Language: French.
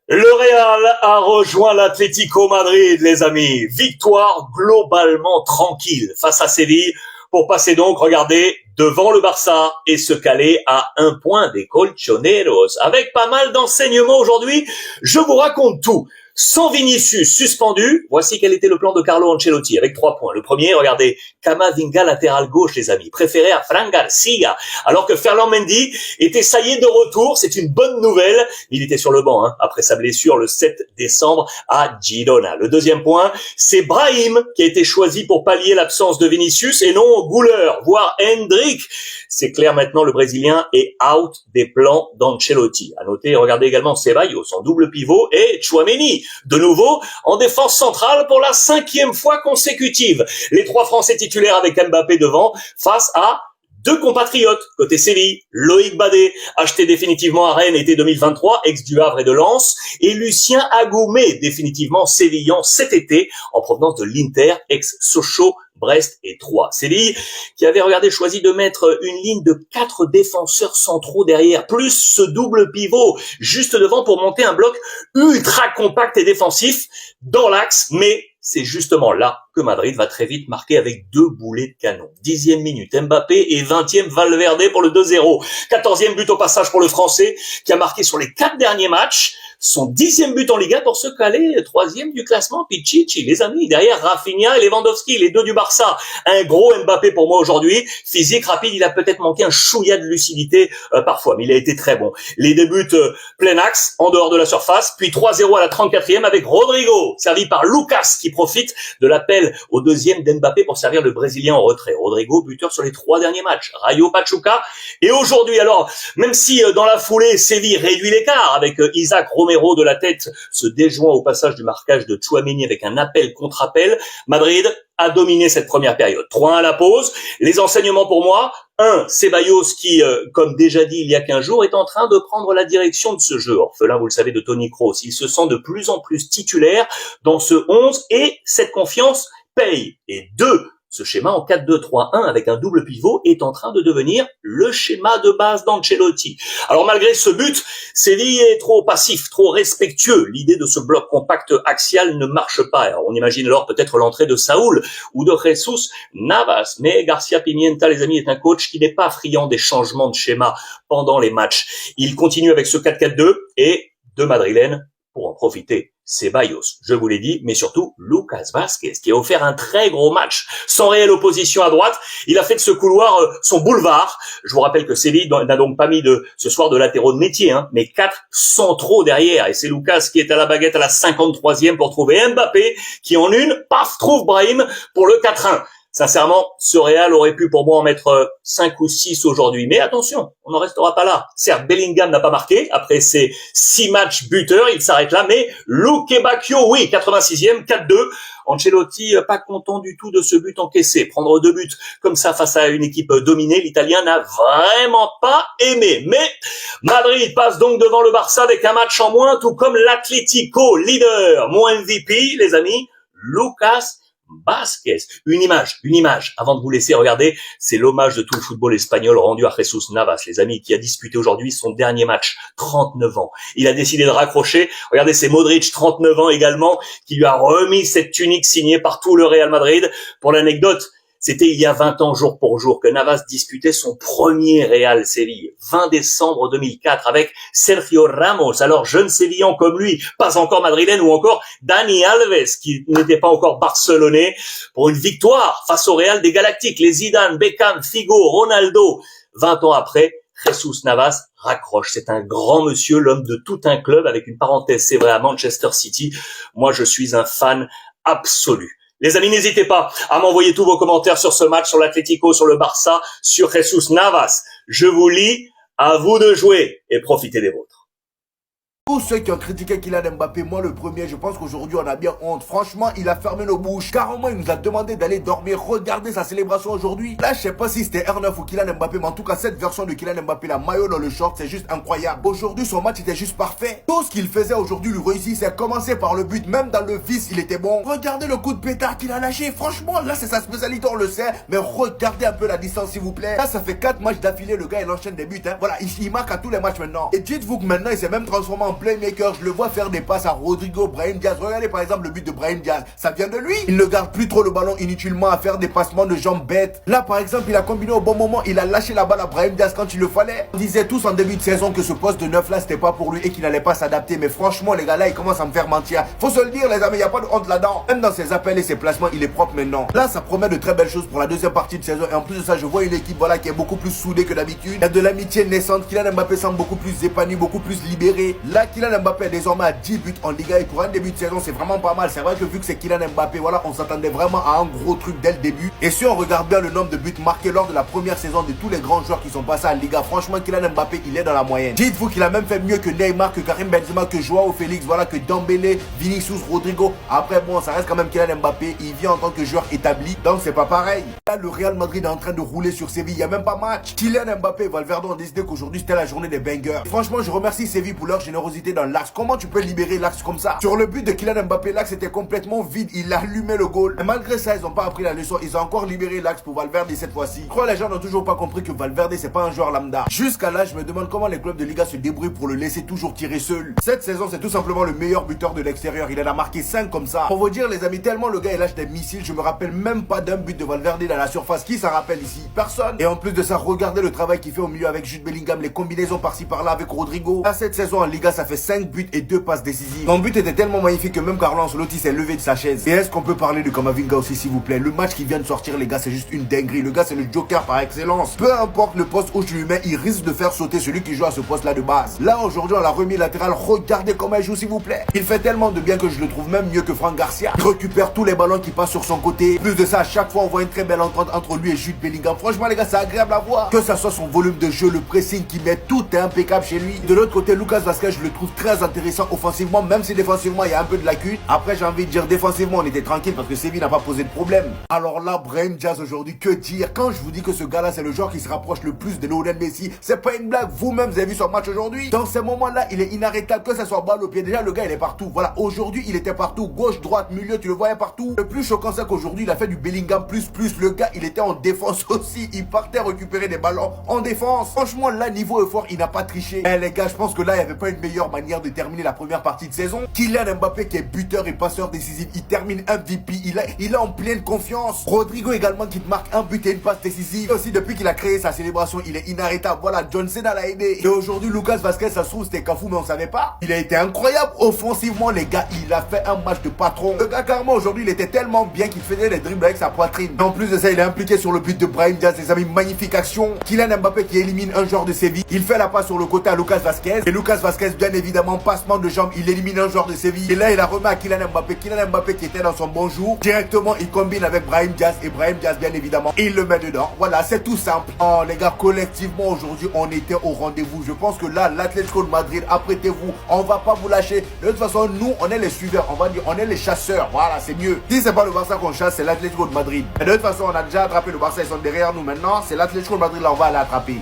Le Real a rejoint l'Atlético Madrid, les amis. Victoire globalement tranquille face à Séville pour passer donc, regardez, devant le Barça et se caler à 1 point des Colchoneros. Avec pas mal d'enseignements aujourd'hui, je vous raconte tout. Sans Vinicius suspendu, voici quel était le plan de Carlo Ancelotti avec 3 points. Le premier, regardez, Camavinga latéral gauche, les amis, préféré à Fran Garcia, alors que Ferland Mendy était ça y est de retour. C'est une bonne nouvelle. Il était sur le banc après sa blessure le 7 décembre à Girona. Le deuxième point, c'est Brahim qui a été choisi pour pallier l'absence de Vinicius et non Güler, voire Hendrick. C'est clair maintenant, le Brésilien est out des plans d'Ancelotti. À noter, regardez également Ceballos en double pivot et Tchouaméni de nouveau en défense centrale pour la 5e fois consécutive. Les 3 Français titulaires avec Mbappé devant face à 2 compatriotes côté Séville, Loïc Badé, acheté définitivement à Rennes été 2023, ex du Havre et de Lens, et Lucien Agoumé, définitivement sévillan cet été, en provenance de l'Inter, ex Sochaux, Brest et Troyes. Séville qui avait choisi de mettre une ligne de 4 défenseurs centraux derrière, plus ce double pivot juste devant pour monter un bloc ultra compact et défensif dans l'axe, mais c'est justement là que Madrid va très vite marquer avec 2 boulets de canon. 10e minute Mbappé et 20e Valverde pour le 2-0. 14e but au passage pour le Français qui a marqué sur les 4 derniers matchs. Son 10e but en Liga pour se caler 3e du classement Pichichi. Les amis, derrière Rafinha et Lewandowski, les 2 du Barça. Un gros Mbappé pour moi aujourd'hui. Physique, rapide, il a peut-être manqué un chouïa de lucidité parfois, mais il a été très bon. Les débuts plein axe, en dehors de la surface, puis 3-0 à la 34e avec Rodrigo, servi par Lucas qui profite de l'appel au 2e d'Mbappé pour servir le Brésilien en retrait. Rodrigo, buteur sur les 3 derniers matchs. Rayo Pachuca. Et aujourd'hui, alors, même si dans la foulée, Séville réduit l'écart avec Isaac Romero de la tête, se déjoint au passage du marquage de Tchouaméni avec un appel contre appel, Madrid a dominé cette première période. 3-1 à la pause. Les enseignements pour moi, 1, Ceballos qui, comme déjà dit il y a 15 jours, est en train de prendre la direction de ce jeu. Orphelin, vous le savez, de Toni Kroos. Il se sent de plus en plus titulaire dans ce 11 et cette confiance paye. Et 2, ce schéma en 4-2-3-1 avec un double pivot est en train de devenir le schéma de base d'Ancelotti. Alors malgré ce but, Séville est trop passif, trop respectueux. L'idée de ce bloc compact axial ne marche pas. Alors, on imagine alors peut-être l'entrée de Saúl ou de Jesus Navas. Mais Garcia Pimienta, les amis, est un coach qui n'est pas friand des changements de schéma pendant les matchs. Il continue avec ce 4-4-2 et 2 Madrilènes pour en profiter. Ceballos, je vous l'ai dit, mais surtout Lucas Vázquez, qui a offert un très gros match, sans réelle opposition à droite. Il a fait de ce couloir son boulevard. Je vous rappelle que Séville n'a donc pas mis ce soir de latéraux de métier, mais 4 centraux derrière. Et c'est Lucas qui est à la baguette à la 53e pour trouver Mbappé, qui en une, paf, trouve Brahim pour le 4-1. Sincèrement, ce Real aurait pu pour moi en mettre 5 ou 6 aujourd'hui. Mais attention, on n'en restera pas là. Certes, Bellingham n'a pas marqué. Après ses 6 matchs buteurs, il s'arrête là. Mais Luque Bacchio, oui, 86e, 4-2. Ancelotti, pas content du tout de ce but encaissé. Prendre 2 buts comme ça face à une équipe dominée, l'Italien n'a vraiment pas aimé. Mais Madrid passe donc devant le Barça avec un match en moins, tout comme l'Atlético, leader. Mon MVP, les amis, Lucas Vázquez. Une image, avant de vous laisser regarder, c'est l'hommage de tout le football espagnol rendu à Jesus Navas, les amis, qui a disputé aujourd'hui son dernier match, 39 ans. Il a décidé de raccrocher. Regardez, c'est Modric, 39 ans également, qui lui a remis cette tunique signée par tout le Real Madrid. Pour l'anecdote, c'était il y a 20 ans jour pour jour que Navas disputait son premier Real Séville, 20 décembre 2004, avec Sergio Ramos, alors jeune sévillan comme lui, pas encore madrilène, ou encore Dani Alves, qui n'était pas encore barcelonais, pour une victoire face au Real des Galactiques. Les Zidane, Beckham, Figo, Ronaldo. 20 ans après, Jesus Navas raccroche. C'est un grand monsieur, l'homme de tout un club, avec une parenthèse, c'est vrai, à Manchester City. Moi, je suis un fan absolu. Les amis, n'hésitez pas à m'envoyer tous vos commentaires sur ce match, sur l'Atlético, sur le Barça, sur Jesus Navas. Je vous lis, à vous de jouer et profitez des vôtres. Tous ceux qui ont critiqué Kylian Mbappé, moi le premier, je pense qu'aujourd'hui on a bien honte. Franchement, il a fermé nos bouches. Carrément, il nous a demandé d'aller dormir. Regardez sa célébration aujourd'hui. Là, je sais pas si c'était R9 ou Kylian Mbappé, mais en tout cas, cette version de Kylian Mbappé, la maillot dans le short, c'est juste incroyable. Aujourd'hui, son match était juste parfait. Tout ce qu'il faisait aujourd'hui lui réussissait. Commencer par le but, même dans le vice, il était bon. Regardez le coup de pétard qu'il a lâché. Franchement, là, c'est sa spécialité, on le sait. Mais regardez un peu la distance, s'il vous plaît. Là, ça fait 4 matchs d'affilée. Le gars, il enchaîne des buts. Voilà, il marque à tous les matchs maintenant. Et dites-vous que maintenant, il s'est même transformé en playmaker. Je le vois faire des passes à Rodrigo, Brahim Diaz. Regardez par exemple le but de Brahim Diaz. Ça vient de lui. Il ne garde plus trop le ballon inutilement à faire des passements de jambes bêtes. Là par exemple, il a combiné au bon moment. Il a lâché la balle à Brahim Diaz quand il le fallait. On disait tous en début de saison que ce poste de 9 là, c'était pas pour lui et qu'il n'allait pas s'adapter. Mais franchement, les gars là, ils commencent à me faire mentir. Faut se le dire, les amis, il n'y a pas de honte là-dedans. Même dans ses appels et ses placements, il est propre maintenant. Là, ça promet de très belles choses pour la deuxième partie de saison. Et en plus de ça, je vois une équipe voilà, qui est beaucoup plus soudée que d'habitude. Il y a de l'amitié naissante. Kylian Mbappé semble beaucoup plus épanoui, beaucoup plus libéré. Là, Kylian Mbappé est désormais à 10 buts en Liga. Et pour un début de saison, c'est vraiment pas mal. C'est vrai que vu que c'est Kylian Mbappé, voilà, on s'attendait vraiment à un gros truc dès le début. Et si on regarde bien le nombre de buts marqués lors de la première saison de tous les grands joueurs qui sont passés en Liga, franchement, Kylian Mbappé, il est dans la moyenne. Dites-vous qu'il a même fait mieux que Neymar, que Karim Benzema, que Joao Félix, voilà, que Dembélé, Vinicius, Rodrigo. Après, bon, ça reste quand même Kylian Mbappé. Il vient en tant que joueur établi, donc c'est pas pareil. Là, le Real Madrid est en train de rouler sur Séville. Il n'y a même pas match. Kylian Mbappé et Valverde ont décidé qu'aujourd'hui c'était la journée des bangers. Et franchement, je remercie Séville pour leur générosité dans l'axe. Comment tu peux libérer l'axe comme ça? Sur le but de Kylian Mbappé, l'axe était complètement vide. Il allumait le goal. Et malgré ça, ils n'ont pas appris la leçon. Ils ont encore libéré l'axe pour Valverde cette fois-ci. Je crois que les gens n'ont toujours pas compris que Valverde c'est pas un joueur lambda. Jusqu'à là, je me demande comment les clubs de Liga se débrouillent pour le laisser toujours tirer seul. Cette saison, c'est tout simplement le meilleur buteur de l'extérieur. Il en a marqué 5 comme ça. Pour vous dire, les amis, tellement le gars il lâche des missiles, je me rappelle même pas d'un but de Valverde dans la surface. Qui s'en rappelle ici? Personne. Et en plus de ça, regardez le travail qu'il fait au milieu avec Jude Bellingham, les combinaisons par-ci par-là avec Rodrigo. À cette saison en Liga, ça fait 5 buts et 2 passes décisives. Son but était tellement magnifique que même Carlo Ancelotti s'est levé de sa chaise. Et est-ce qu'on peut parler de Camavinga aussi, s'il vous plaît? Le match qui vient de sortir, les gars, c'est juste une dinguerie. Le gars, c'est le joker par excellence. Peu importe le poste où tu lui mets, il risque de faire sauter celui qui joue à ce poste-là de base. Là, aujourd'hui, on l'a remis latéral. Regardez comment il joue, s'il vous plaît. Il fait tellement de bien que je le trouve même mieux que Franck Garcia. Il récupère tous les ballons qui passent sur son côté. Plus de ça, à chaque fois, on voit une très belle entente entre lui et Jude Bellingham. Franchement, les gars, c'est agréable à voir. Que ça soit son volume de jeu, le pressing qu'il met, tout est impeccable chez lui. De l'autre côté, Lucas Vazquez, je le trouve très intéressant offensivement, même si défensivement, il y a un peu de lacunes. Après, j'ai envie de dire, défensivement, on était tranquille parce que Séville n'a pas posé de problème. Alors là, Brahim Diaz aujourd'hui, que dire? Quand je vous dis que ce gars-là, c'est le joueur qui se rapproche le plus de Lionel Messi, c'est pas une blague. Vous-même, vous avez vu son match aujourd'hui. Dans ces moments-là, il est inarrêtable, que ça soit balle au pied. Déjà, le gars, il est partout. Voilà, aujourd'hui, il était partout. Gauche, droite, milieu, tu le voyais partout. Le plus choquant, c'est qu'aujourd'hui, il a fait du Bellingham plus. Le gars, il était en défense aussi. Il partait récupérer des ballons en défense. Franchement, là, niveau effort, il n'a pas triché. Eh les gars, je pense que là, il n'y avait pas une meilleure manière de terminer la première partie de saison. Kylian Mbappé qui est buteur et passeur décisif, il termine MVP. Il est en pleine confiance. Rodrigo également qui te marque un but et une passe décisive. Et aussi, depuis qu'il a créé sa célébration, il est inarrêtable. Voilà, John Cena l'a aidé. Et aujourd'hui, Lucas Vazquez, ça se trouve, c'était Cafou, mais on savait pas. Il a été incroyable offensivement, les gars. Il a fait un match de patron. Le gars, carrément, aujourd'hui, il était tellement bien qu'il faisait des dribbles avec sa poitrine. Et en plus de ça, il est impliqué sur le but de Brahim Diaz, les amis. Magnifique action. Kylian Mbappé qui élimine un joueur de Séville. Il fait la passe sur le côté à Lucas Vazquez. Et Lucas Vazquez, bien évidemment, passement de jambes. Il élimine un joueur de Séville. Et là, il a remis à Kylian Mbappé. Kylian Mbappé qui était dans son bon jour. Directement, il combine avec Brahim Diaz. Et Brahim Diaz, bien évidemment, il le met dedans. Voilà, c'est tout simple. Oh, les gars, collectivement, aujourd'hui, on était au rendez-vous. Je pense que là, l'Atlético de Madrid, apprêtez-vous. On va pas vous lâcher. De toute façon, nous, on est les suiveurs. On va dire, on est les chasseurs. Voilà, c'est mieux. Si c'est pas le Barça qu'on chasse, c'est l'Atlético de Madrid. Et de toute façon, on a déjà attrapé le Barça. Ils sont derrière nous maintenant. C'est l'Atlético de Madrid, là, on va aller attraper.